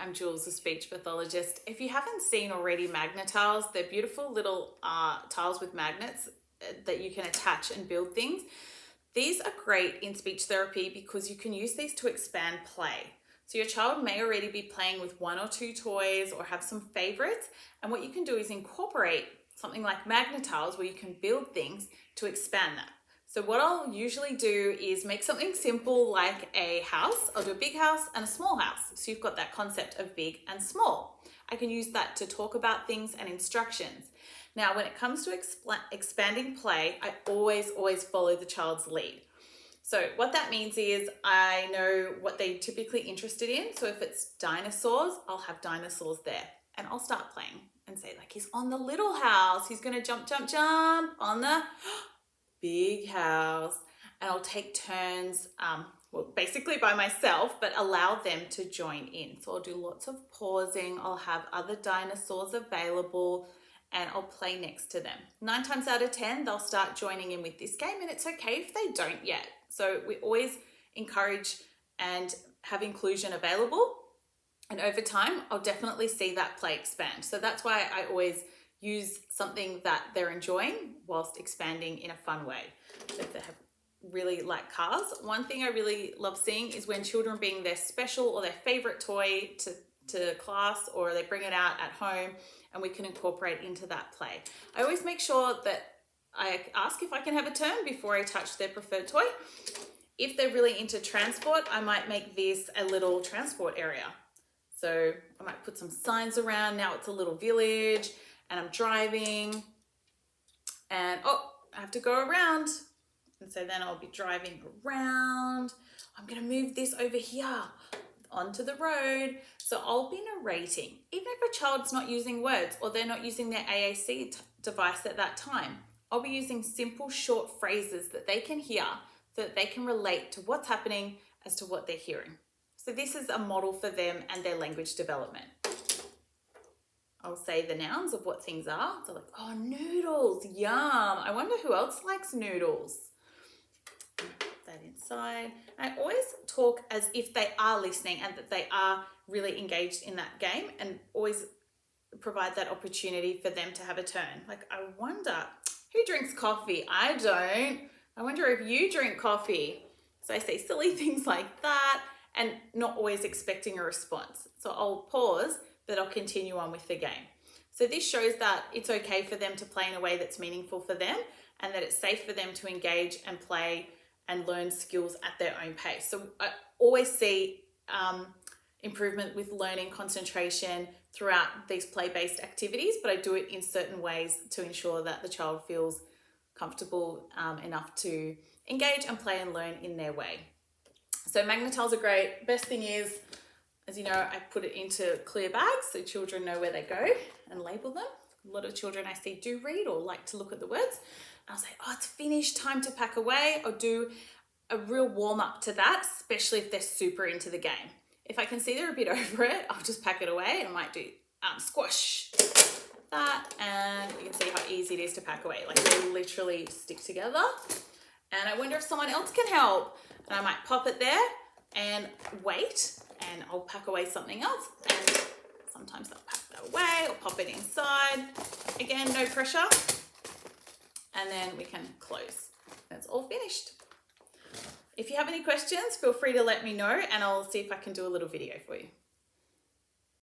I'm Jules, the speech pathologist. If you haven't seen already Magnatiles, they're beautiful little tiles with magnets that you can attach and build things. These are great in speech therapy because you can use these to expand play. So your child may already be playing with one or two toys or have some favorites, and what you can do is incorporate something like Magnatiles where you can build things to expand that. So what I'll usually do is make something simple like a house. I'll do a big house and a small house. So you've got that concept of big and small. I can use that to talk about things and instructions. Now, when it comes to expanding play, I always follow the child's lead. So what that means is I know what they're typically interested in. So if it's dinosaurs, I'll have dinosaurs there and I'll start playing and say like, he's on the little house. He's gonna jump on the big house, and I'll take turns, basically by myself, but allow them to join in. So I'll do lots of pausing. I'll have other dinosaurs available and I'll play next to them. 9 times out of 10, they'll start joining in with this game, and it's okay if they don't yet. So we always encourage and have inclusion available. And over time, I'll definitely see that play expand. So that's why I always use something that they're enjoying whilst expanding in a fun way. So if they have really like cars, one thing I really love seeing is when children bring their special or their favorite toy to class, or they bring it out at home and we can incorporate into that play. I always make sure that I ask if I can have a turn before I touch their preferred toy. If they're really into transport, I might make this a little transport area. So I might put some signs around. Now it's a little village and I'm driving and I have to go around. And so then I'll be driving around. I'm gonna move this over here onto the road. So I'll be narrating. Even if a child's not using words or they're not using their AAC device at that time, I'll be using simple short phrases that they can hear so that they can relate to what's happening as to what they're hearing. So this is a model for them and their language development. I'll say the nouns of what things are. So like, oh, noodles, yum. I wonder who else likes noodles. Put that inside. And I always talk as if they are listening and that they are really engaged in that game, and always provide that opportunity for them to have a turn. Like, I wonder who drinks coffee? I don't. I wonder if you drink coffee. So I say silly things like that and not always expecting a response. So I'll pause, but I'll continue on with the game. So this shows that it's okay for them to play in a way that's meaningful for them, and that it's safe for them to engage and play and learn skills at their own pace. So I always see improvement with learning concentration throughout these play-based activities, but I do it in certain ways to ensure that the child feels comfortable enough to engage and play and learn in their way. So Magnatiles are great. Best thing is, as you know, I put it into clear bags so children know where they go and label them. A lot of children I see do read or like to look at the words. I'll say, oh, it's finished, time to pack away. I'll do a real warm up to that, especially if they're super into the game. If I can see they're a bit over it, I'll just pack it away, and I might do squash like that, and you can see how easy it is to pack away. Like, they literally stick together. And I wonder if someone else can help. And I might pop it there and wait, and I'll pack away something else. And sometimes I'll pack that away or pop it inside. Again, no pressure. And then we can close. That's all finished. If you have any questions, feel free to let me know, and I'll see if I can do a little video for you.